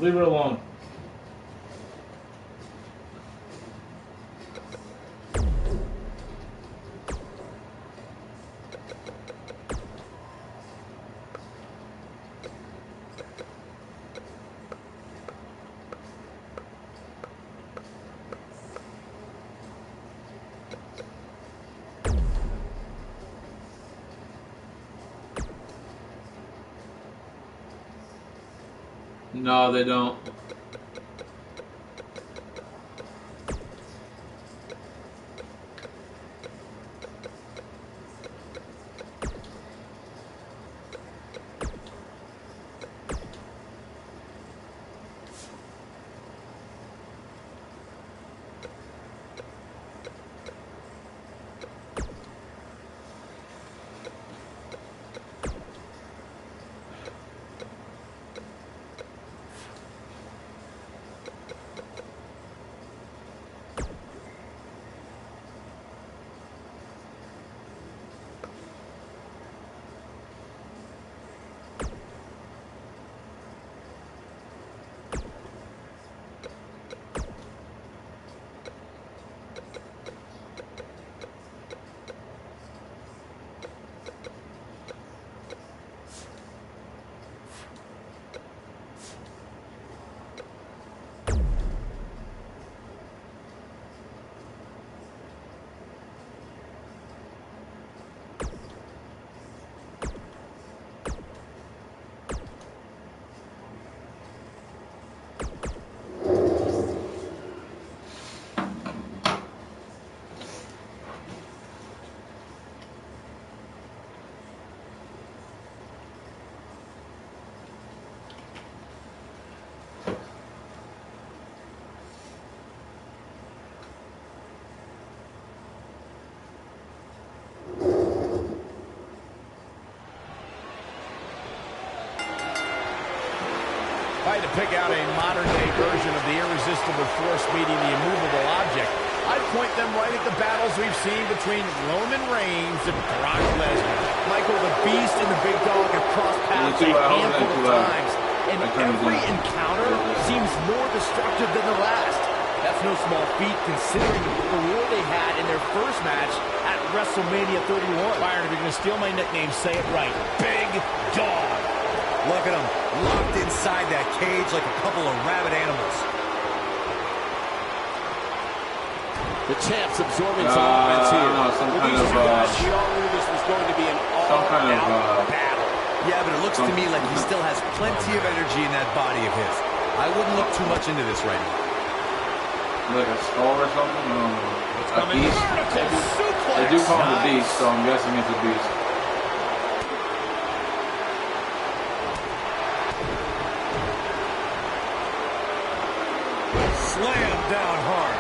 Leave her alone. No, they don't. If I had to pick out a modern-day version of the irresistible force meeting the immovable object, I'd point them right at the battles we've seen between Roman Reigns and Brock Lesnar. Michael, the Beast and the Big Dog have crossed paths a handful of times, and every encounter seems more destructive than the last. That's no small feat considering the war they had in their first match at WrestleMania 31. Byron, if you're going to steal my nickname, say it right. Big Dog. Look at them, locked inside that cage like a couple of rabid animals. The champ's absorbing some offense here. No, some With kind these of, two guys, we all knew this was going to be an all-out battle. Yeah, but it looks to me like he still has plenty of energy in that body of his. I wouldn't look too much into this right now. Like a skull or something? No. A beast? They do call him the Beast, so I'm guessing it's a beast. Slam down hard.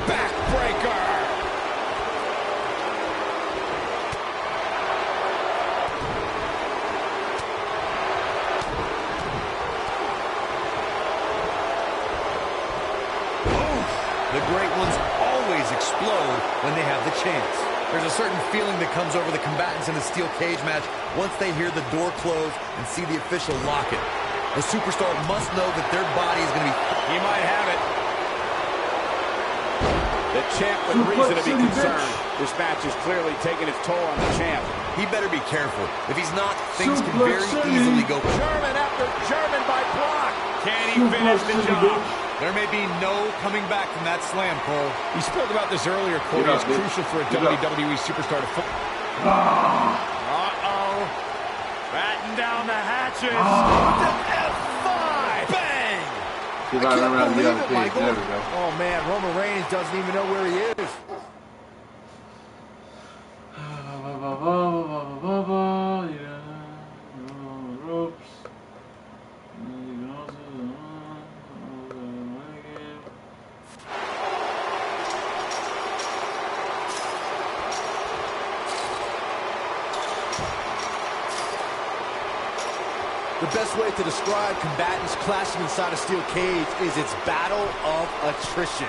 Backbreaker. The great ones always explode when they have the chance. There's a certain feeling that comes over the combatants in a steel cage match once they hear the door close and see the official lock it. The superstar must know that their body is going to be... He might have it. The champ with reason to be concerned. This match is clearly taking its toll on the champ. He better be careful. If he's not, things can very easily go... German after German by Brock. Can he finish the job? There may be no coming back from that slam, Cole. We spoke about this earlier, Corey. It's crucial for a WWE superstar to... Uh-oh. Batten down the hatches. The F5. Bang! I can't believe it, Michael. There we go. Oh, man. Roman Reigns doesn't even know where he is. Ropes. The best way to describe combatants clashing inside a steel cage is its battle of attrition.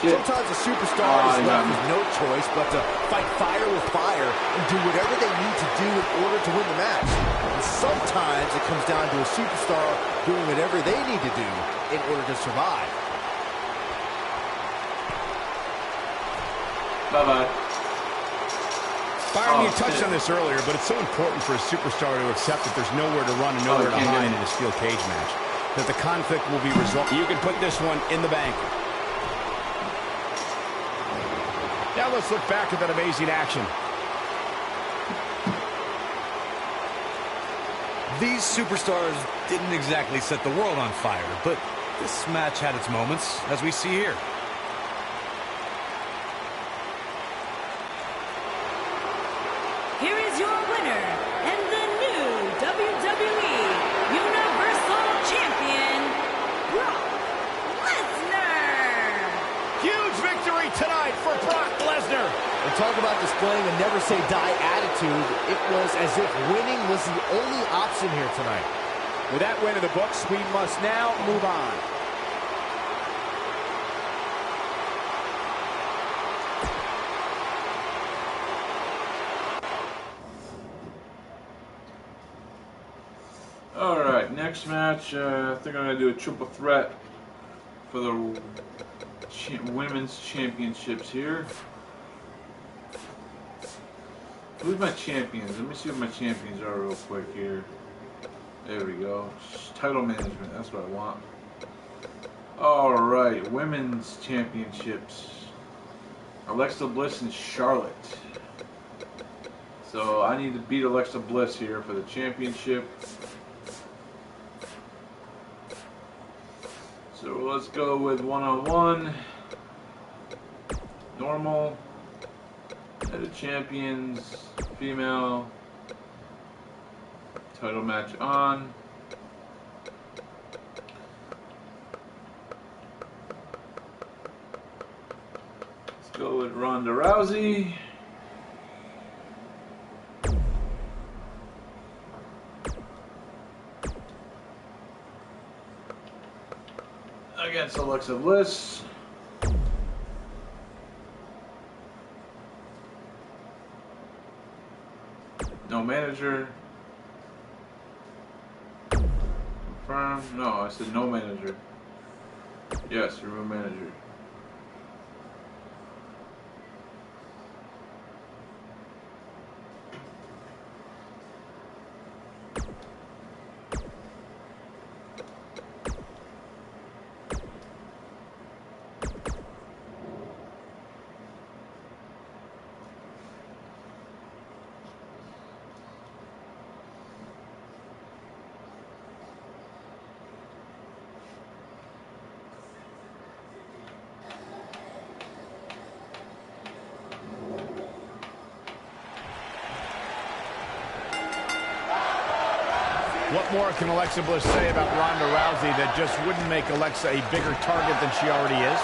Shit. Sometimes a superstar is left with no choice but to fight fire with fire and do whatever they need to do in order to win the match. And sometimes it comes down to a superstar doing whatever they need to do in order to survive. Bye-bye. Byron, you touched on this earlier, but it's so important for a superstar to accept that there's nowhere to run and nowhere to hide in a steel cage match. That the conflict will be resolved. You can put this one in the bank. Now let's look back at that amazing action. These superstars didn't exactly set the world on fire, but this match had its moments, as we see here. Here is your winner, and the new WWE Universal Champion, Brock Lesnar. Huge victory tonight for Brock Lesnar. And talk about displaying a never-say-die attitude. It was as if winning was the only option here tonight. With that win in the books, we must now move on. Alright, next match, I think I'm going to do a triple threat for the women's championships here. Who's my champions? Let me see what my champions are real quick here. There we go. Title management, that's what I want. Alright, women's championships. Alexa Bliss and Charlotte. So I need to beat Alexa Bliss here for the championship. So let's go with one-on-one, normal, Night of Champions, female, title match on. Let's go with Ronda Rousey. Against Alexa Bliss. No manager. Confirm. No, I said no manager. Yes, remove manager. What more can Alexa Bliss say about Ronda Rousey that just wouldn't make Alexa a bigger target than she already is?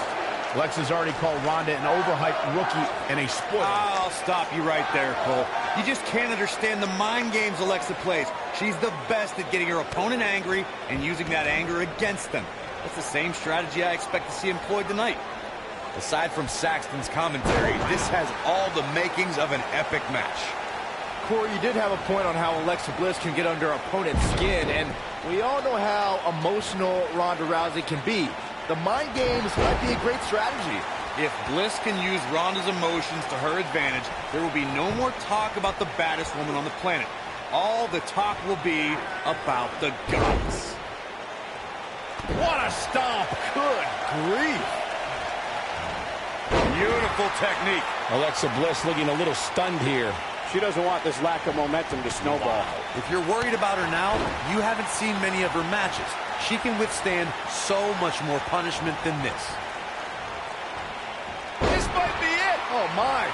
Alexa's already called Ronda an overhyped rookie and a spoiler. I'll stop you right there, Cole. You just can't understand the mind games Alexa plays. She's the best at getting her opponent angry and using that anger against them. That's the same strategy I expect to see employed tonight. Aside from Saxton's commentary, this has all the makings of an epic match. Corey, you did have a point on how Alexa Bliss can get under opponent's skin, and we all know how emotional Ronda Rousey can be. The mind games might be a great strategy. If Bliss can use Ronda's emotions to her advantage, there will be no more talk about the baddest woman on the planet. All the talk will be about the goddess. What a stomp! Good grief! Beautiful technique. Alexa Bliss looking a little stunned here. She doesn't want this lack of momentum to snowball. If you're worried about her now, you haven't seen many of her matches. She can withstand so much more punishment than this. This might be it! Oh, my!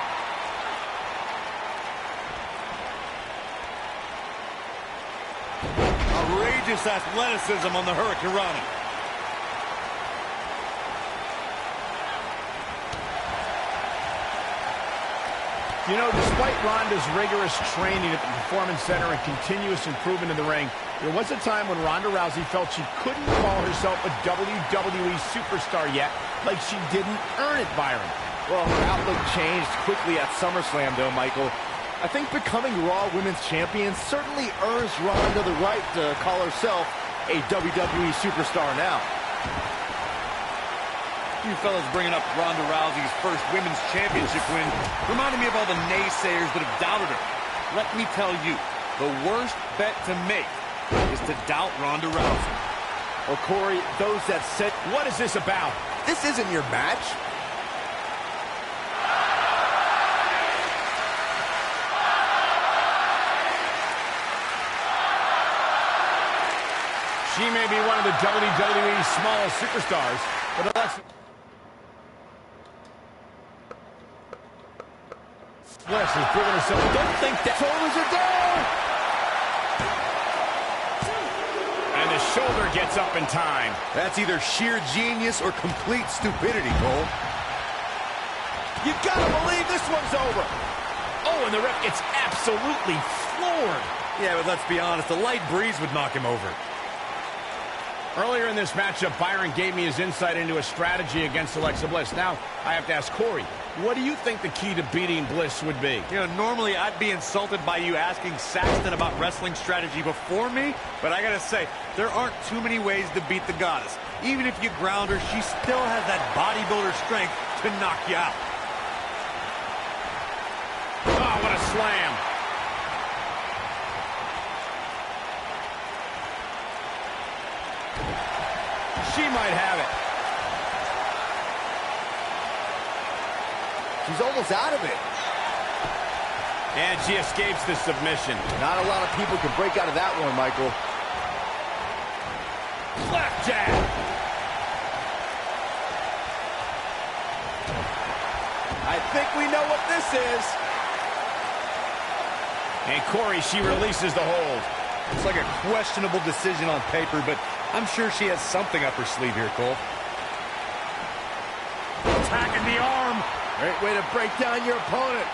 Outrageous athleticism on the Hurricanrana. You know, despite Ronda's rigorous training at the Performance Center and continuous improvement in the ring, there was a time when Ronda Rousey felt she couldn't call herself a WWE superstar yet, like she didn't earn it, Byron. Well, her outlook changed quickly at SummerSlam, though, Michael. I think becoming Raw Women's Champion certainly earns Ronda the right to call herself a WWE superstar now. You fellas bringing up Ronda Rousey's first Women's Championship win reminded me of all the naysayers that have doubted her. Let me tell you, the worst bet to make is to doubt Ronda Rousey. Well, Corey, those that said, What is this about? this isn't your match. She may be one of the WWE's smallest superstars, but Alexa Bliss has proven herself. Don't think that. Shoulders are down. And the shoulder gets up in time. That's either sheer genius or complete stupidity, Cole. You gotta believe this one's over. Oh, and the ref gets absolutely floored. Yeah, but let's be honest, a light breeze would knock him over. Earlier in this matchup, Byron gave me his insight into a strategy against Alexa Bliss. Now, I have to ask Corey, what do you think the key to beating Bliss would be? You know, normally I'd be insulted by you asking Saxton about wrestling strategy before me, but I gotta say, there aren't too many ways to beat the goddess. Even if you ground her, she still has that bodybuilder strength to knock you out. Oh, what a slam. She might have it. She's almost out of it. And she escapes the submission. Not a lot of people can break out of that one, Michael. Left jab. I think we know what this is. And Corey, she releases the hold. It's like a questionable decision on paper, but I'm sure she has something up her sleeve here, Cole. Attacking the arm. Great way to break down your opponent.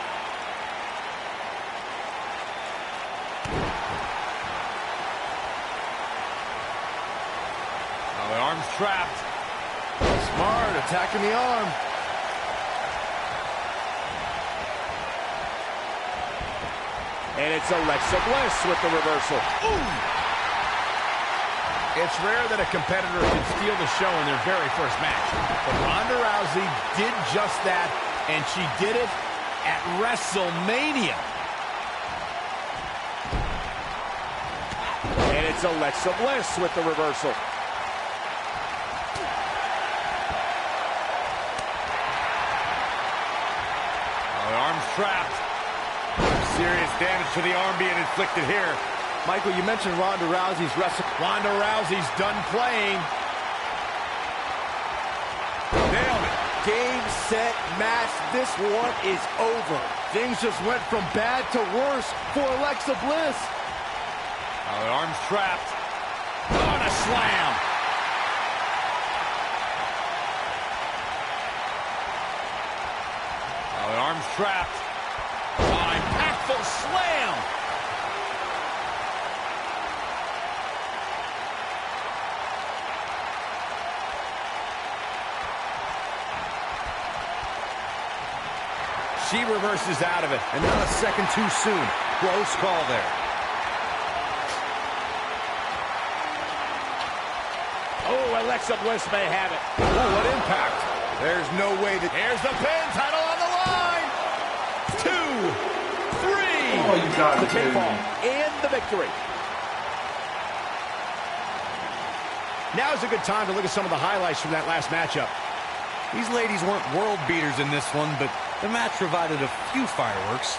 Now the arm's trapped. Smart, attacking the arm. And it's Alexa Bliss with the reversal. Ooh! It's rare that a competitor can steal the show in their very first match. But Ronda Rousey did just that, and she did it at WrestleMania. And it's Alexa Bliss with the reversal. Now the arm's trapped. Serious damage to the arm being inflicted here. Michael, you mentioned Ronda Rousey's wrestling. Ronda Rousey's done playing. Nailed it. Game, set, match. This one is over. Things just went from bad to worse for Alexa Bliss. Now the arm's trapped. On a slam. Now the arm's trapped. Impactful slam. She reverses out of it. And not a second too soon. Close call there. Oh, Alexa Bliss may have it. Oh, what impact. There's no way that... Here's the pin, title on the line. 2, 3. Oh, you got The it, pinfall baby. and the victory. Now's a good time to look at some of the highlights from that last matchup. These ladies weren't world beaters in this one, but the match provided a few fireworks.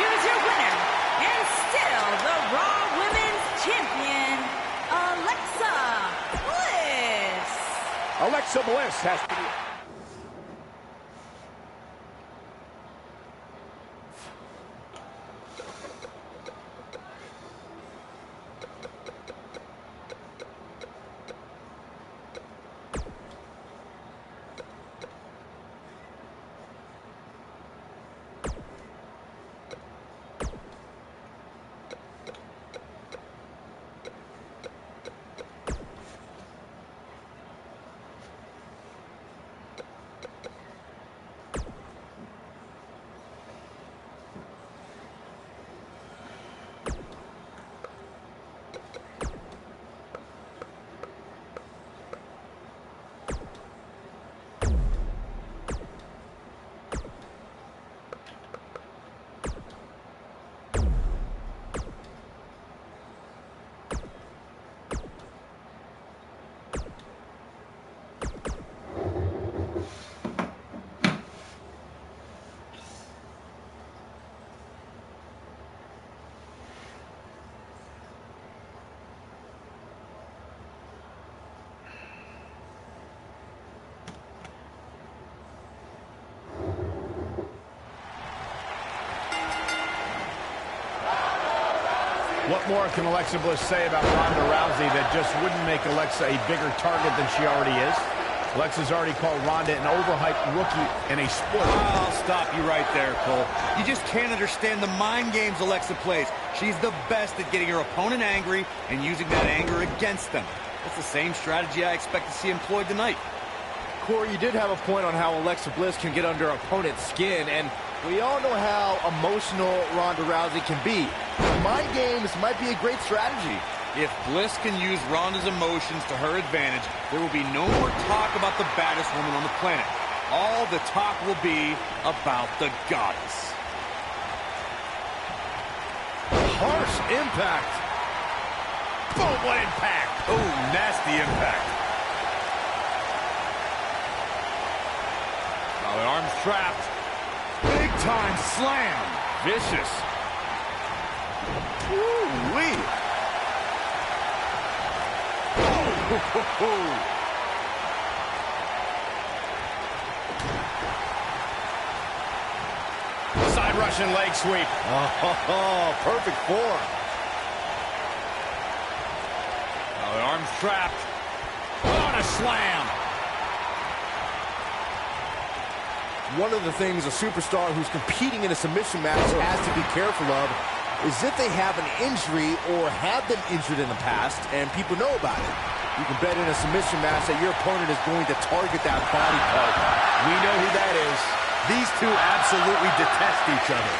Here's your winner, and still the Raw Women's Champion, Alexa Bliss. Alexa Bliss has to be... What more can Alexa Bliss say about Ronda Rousey that just wouldn't make Alexa a bigger target than she already is? Alexa's already called Ronda an overhyped rookie and a spoiler. I'll stop you right there, Cole. You just can't understand the mind games Alexa plays. She's the best at getting her opponent angry and using that anger against them. That's the same strategy I expect to see employed tonight. Corey, you did have a point on how Alexa Bliss can get under opponent's skin, and we all know how emotional Ronda Rousey can be. Mind games might be a great strategy. If Bliss can use Ronda's emotions to her advantage, there will be no more talk about the baddest woman on the planet. All the talk will be about the goddess. Harsh impact. Boom, what impact. Oh, nasty impact. Now the arm's trapped. Big time slam. Vicious. Woo-wee. Side Russian leg sweep. Oh, perfect form. Now the arm's trapped. Oh, and a slam. One of the things a superstar who's competing in a submission match has to be careful of is if they have an injury or have been injured in the past and people know about it. You can bet in a submission match that your opponent is going to target that body part. We know who that is. These two absolutely detest each other.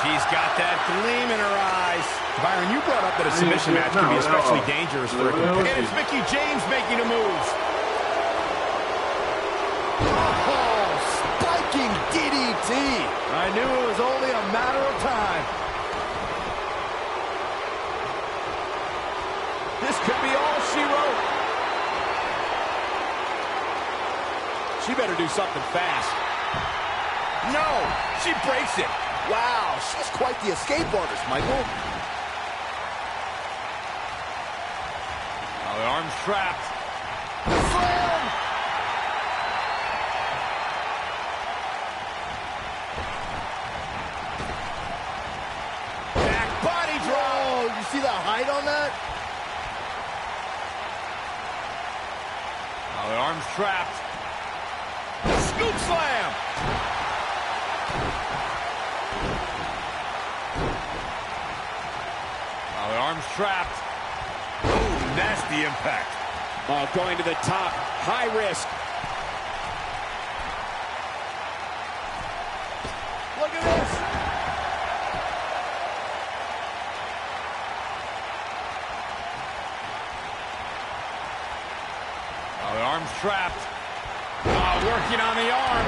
She's got that gleam in her eyes. Byron, you brought up that a submission match can be especially dangerous for a competitor. And it's Mickie James making a move. Oh, spiking DDT. I knew it was only a matter of time. This could be all she wrote. She better do something fast. No, she breaks it. Wow, she's quite the escape artist, Michael. Now the arm's trapped. Slam! Back body drop. Oh, you see the height on that? Now the arm's trapped. Scoop slam. Now the arm's trapped. Oh, nasty impact. Oh, going to the top. High risk. Look at this. Now the arm's trapped. Oh, working on the arm.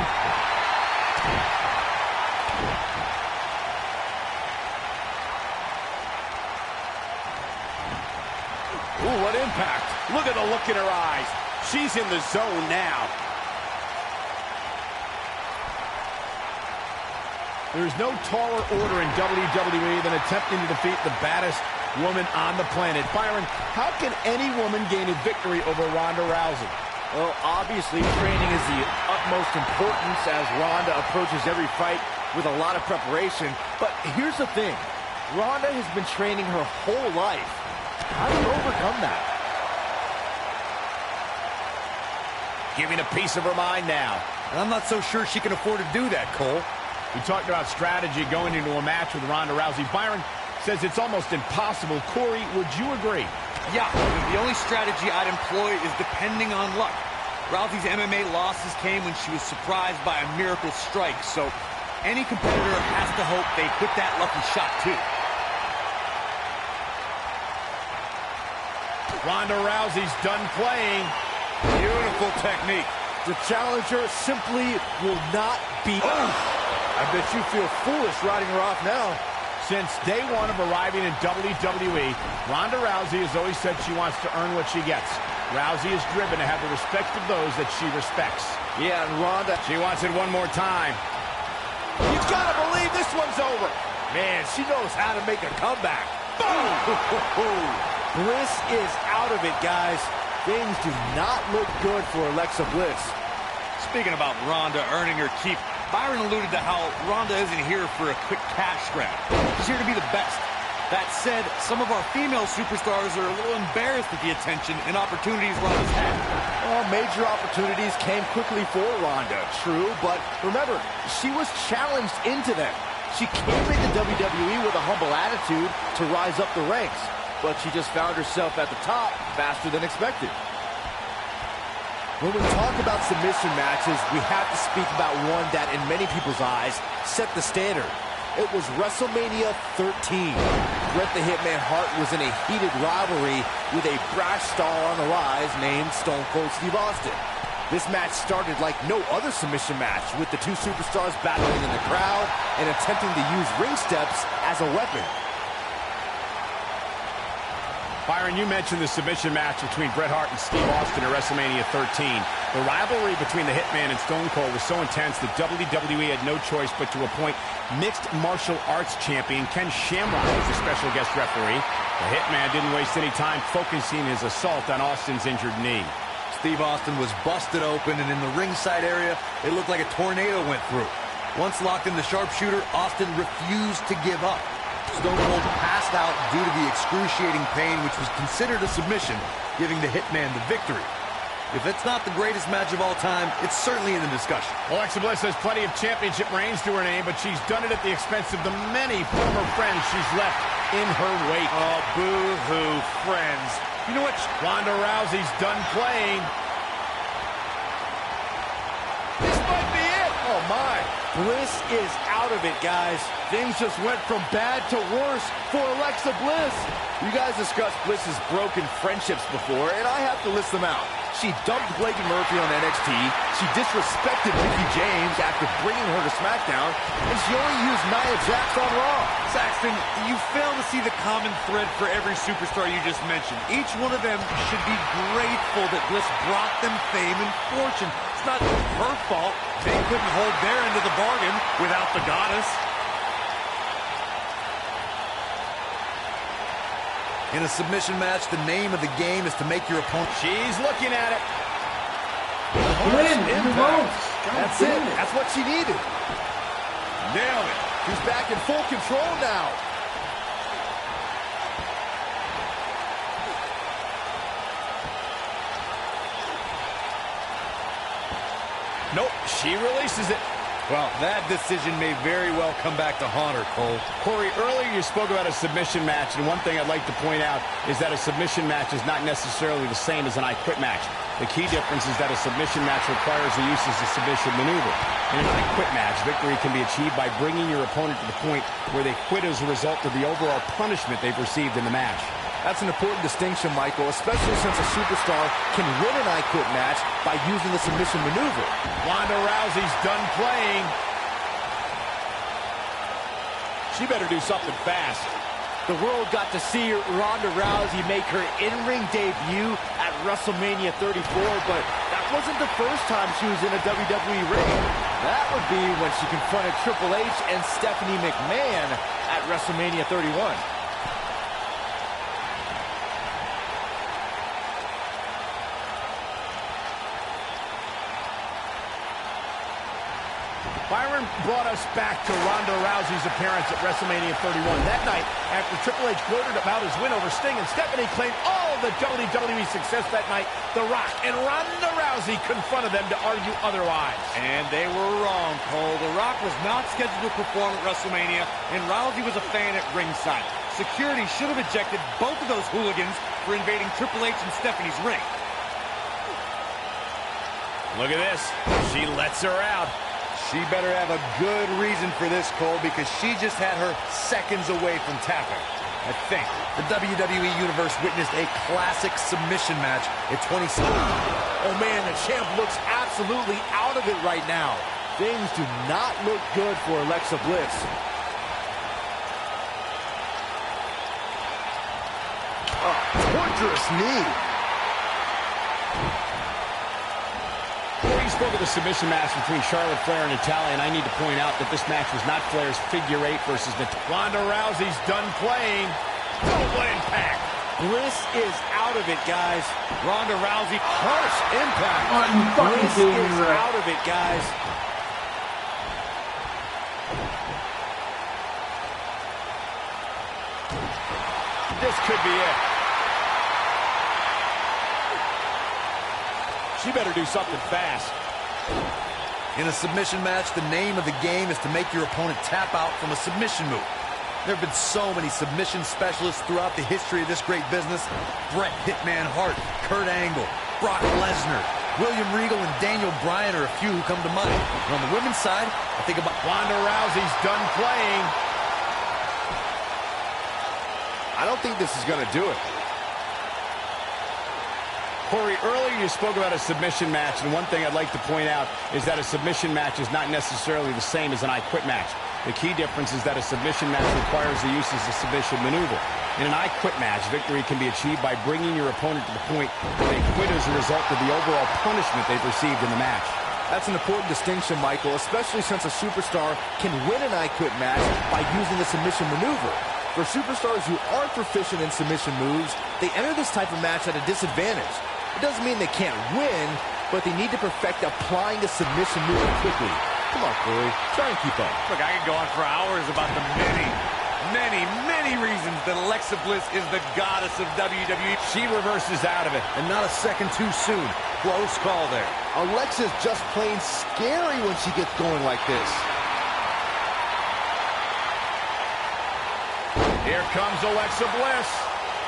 Ooh, what impact. Look at the look in her eyes. She's in the zone now. There's no taller order in WWE than attempting to defeat the baddest woman on the planet. Byron, how can any woman gain a victory over Ronda Rousey? Well, obviously, training is the utmost importance as Ronda approaches every fight with a lot of preparation. But here's the thing. Ronda has been training her whole life. How do you overcome that? Giving a piece of her mind now. And I'm not so sure she can afford to do that, Cole. We talked about strategy going into a match with Ronda Rousey. Byron says it's almost impossible. Corey, would you agree? Yeah, the only strategy I'd employ is depending on luck. Rousey's MMA losses came when she was surprised by a miracle strike, so any competitor has to hope they hit that lucky shot too. Ronda Rousey's done playing. Beautiful technique. The challenger simply will not be... I bet you feel foolish riding her off now. Since day one of arriving in WWE, Ronda Rousey has always said she wants to earn what she gets. Rousey is driven to have the respect of those that she respects. Yeah, and Ronda... She wants it one more time. You gotta believe this one's over. Man, she knows how to make a comeback. Boom! Bliss is out of it, guys. Things do not look good for Alexa Bliss. Speaking about Ronda earning her keep, Byron alluded to how Ronda isn't here for a quick cash grab. She's here to be the best. That said, some of our female superstars are a little embarrassed at the attention and opportunities Ronda's had. Well, major opportunities came quickly for Ronda, true, but remember, she was challenged into them. She came into WWE with a humble attitude to rise up the ranks, but she just found herself at the top faster than expected. When we talk about submission matches, we have to speak about one that, in many people's eyes, set the standard. It was WrestleMania 13. Bret the Hitman Hart was in a heated rivalry with a brash star on the rise named Stone Cold Steve Austin. This match started like no other submission match, with the two superstars battling in the crowd and attempting to use ring steps as a weapon. Byron, you mentioned the submission match between Bret Hart and Steve Austin at WrestleMania 13. The rivalry between the Hitman and Stone Cold was so intense that WWE had no choice but to appoint mixed martial arts champion Ken Shamrock as a special guest referee. The Hitman didn't waste any time focusing his assault on Austin's injured knee. Steve Austin was busted open, and in the ringside area, it looked like a tornado went through. Once locked in the sharpshooter, Austin refused to give up. Stone Cold passed out due to the excruciating pain, which was considered a submission, giving the Hitman the victory. If it's not the greatest match of all time, it's certainly in the discussion. Alexa Bliss has plenty of championship reigns to her name, but she's done it at the expense of the many former friends she's left in her wake. Oh, boo-hoo, friends. You know what? Ronda Rousey's done playing. This might be it. Oh, my. Bliss is out of it, guys. Things just went from bad to worse for Alexa Bliss. You guys discussed Bliss's broken friendships before, and I have to list them out. She dumped Blake Murphy on NXT, she disrespected Mickie James after bringing her to SmackDown, and she only used Nia Jax on Raw. Saxton, you fail to see the common thread for every superstar you just mentioned. Each one of them should be grateful that Bliss brought them fame and fortune. It's not her fault they couldn't hold their end of the bargain without the goddess. In a submission match, the name of the game is to make your opponent... She's looking at it. Win, That's it. That's what she needed. Nailed it. She's back in full control now. Nope, she releases it. Well, that decision may very well come back to haunt her, Cole. Corey, earlier you spoke about a submission match, and one thing I'd like to point out is that a submission match is not necessarily the same as an I Quit match. The key difference is that a submission match requires the use of a submission maneuver. In an I Quit match, victory can be achieved by bringing your opponent to the point where they quit as a result of the overall punishment they've received in the match. That's an important distinction, Michael, especially since a superstar can win an I Quit match by using the submission maneuver. Ronda Rousey's done playing. She better do something fast. The world got to see Ronda Rousey make her in-ring debut at WrestleMania 34, but that wasn't the first time she was in a WWE ring. That would be when she confronted Triple H and Stephanie McMahon at WrestleMania 31. Byron brought us back to Ronda Rousey's appearance at WrestleMania 31. That night, after Triple H gloated about his win over Sting and Stephanie claimed all the WWE success that night, The Rock and Ronda Rousey confronted them to argue otherwise. And they were wrong, Cole. The Rock was not scheduled to perform at WrestleMania, and Rousey was a fan at ringside. Security should have ejected both of those hooligans for invading Triple H and Stephanie's ring. Look at this. She lets her out. She better have a good reason for this, Cole, because she just had her seconds away from tapping. I think. The WWE Universe witnessed a classic submission match at 27. Oh, man, the champ looks absolutely out of it right now. Things do not look good for Alexa Bliss. Oh, torturous knee. Corey spoke of the submission match between Charlotte Flair and Natalya, and I need to point out that this match was not Flair's figure 8 versus Natalya. Ronda Rousey's done playing. Oh, what impact! Bliss is out of it, guys. Ronda Rousey, harsh impact. Oh, you fucking Bliss kidding me, is Rex? out of it, guys. This could be it. She better do something fast. In a submission match, the name of the game is to make your opponent tap out from a submission move. There have been so many submission specialists throughout the history of this great business. Bret Hitman Hart, Kurt Angle, Brock Lesnar, William Regal, and Daniel Bryan are a few who come to mind. And on the women's side, I think about Ronda Rousey's done playing. I don't think this is going to do it. Corey, earlier you spoke about a submission match, and one thing I'd like to point out is that a submission match is not necessarily the same as an I Quit match. The key difference is that a submission match requires the use of a submission maneuver. In an I Quit match, victory can be achieved by bringing your opponent to the point where they quit as a result of the overall punishment they've received in the match. That's an important distinction, Michael, especially since a superstar can win an I Quit match by using a submission maneuver. For superstars who aren't proficient in submission moves, they enter this type of match at a disadvantage. It doesn't mean they can't win, but they need to perfect applying a submission move quickly. Come on, Corey, try and keep up. Look, I could go on for hours about the many reasons that Alexa Bliss is the goddess of WWE. She reverses out of it. And not a second too soon. Close call there. Alexa's just plain scary when she gets going like this. Here comes Alexa Bliss.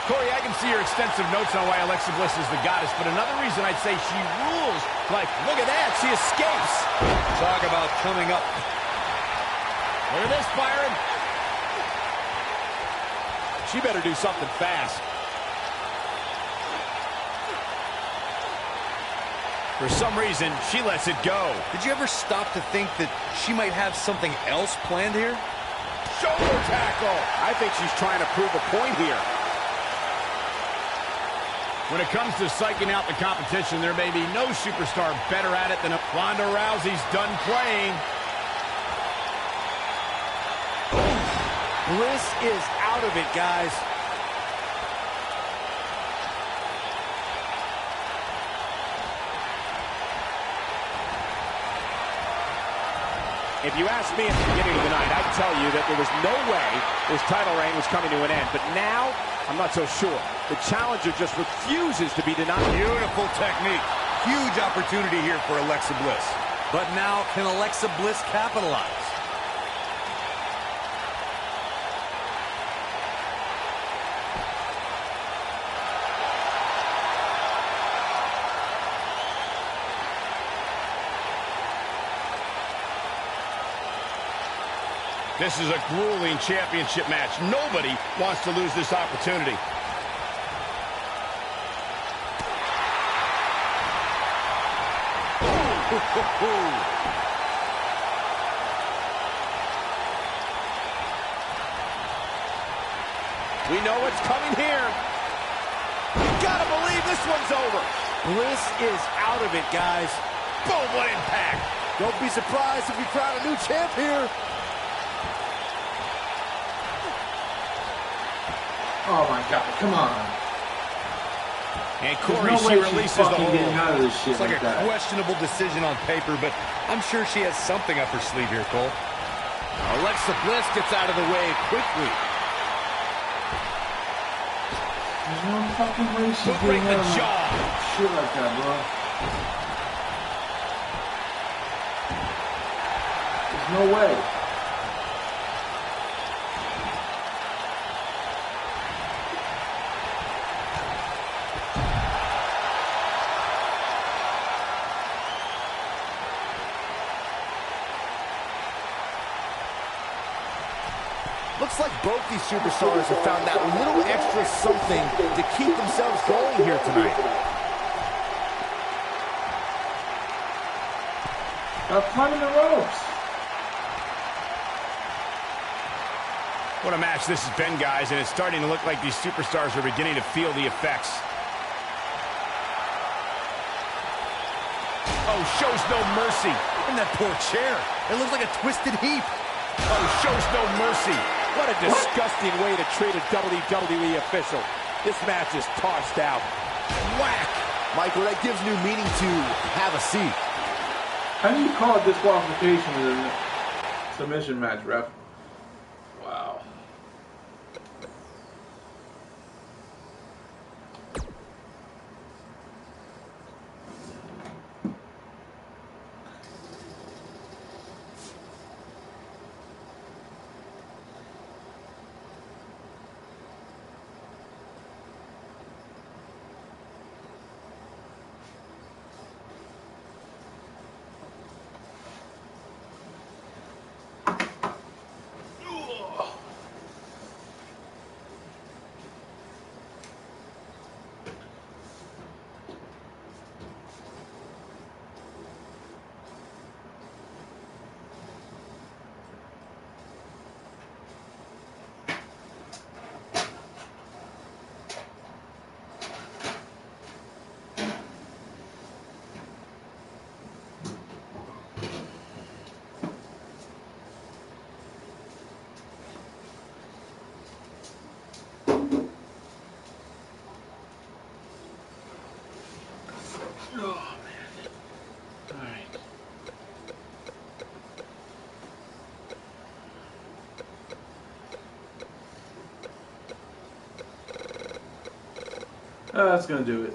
Corey, I can see your extensive notes on why Alexa Bliss is the goddess, but another reason I'd say she rules. Like, look at that, she escapes. Talk about coming up. Look at this, Byron. She better do something fast. For some reason, she lets it go. Did you ever stop to think that she might have something else planned here? Shoulder tackle. I think she's trying to prove a point here. When it comes to psyching out the competition, there may be no superstar better at it than Ronda Rousey's done playing. Bliss is out of it, guys. If you asked me at the beginning of the night, I'd tell you that there was no way this title reign was coming to an end. But now, I'm not so sure. The challenger just refuses to be denied. Beautiful technique. Huge opportunity here for Alexa Bliss. But now, can Alexa Bliss capitalize? This is a grueling championship match. Nobody wants to lose this opportunity. We know what's coming here. You gotta believe this one's over. Bliss is out of it, guys. Boom, what impact. Don't be surprised if we crown a new champ here. Oh my God, come on. And Corey, no she releases the fucking getting hold. out of this shit It's like a that. questionable decision on paper, but I'm sure she has something up her sleeve here, Cole. Alexa Bliss gets out of the way quickly. There's no fucking way she's Foot break getting the out of jaw. shit like that, bro. There's no way. Looks like both these superstars have found that little extra something to keep themselves going here tonight. Climbing the ropes. What a match this has been, guys, and it's starting to look like these superstars are beginning to feel the effects. Oh, shows no mercy. And that poor chair. It looks like a twisted heap. Oh, shows no mercy. What a disgusting way to treat a WWE official. This match is tossed out. Whack! Michael, that gives new meaning to have a seat. How do you call it disqualification in a submission match, ref? Wow. Oh, man. All right. That's going to do it.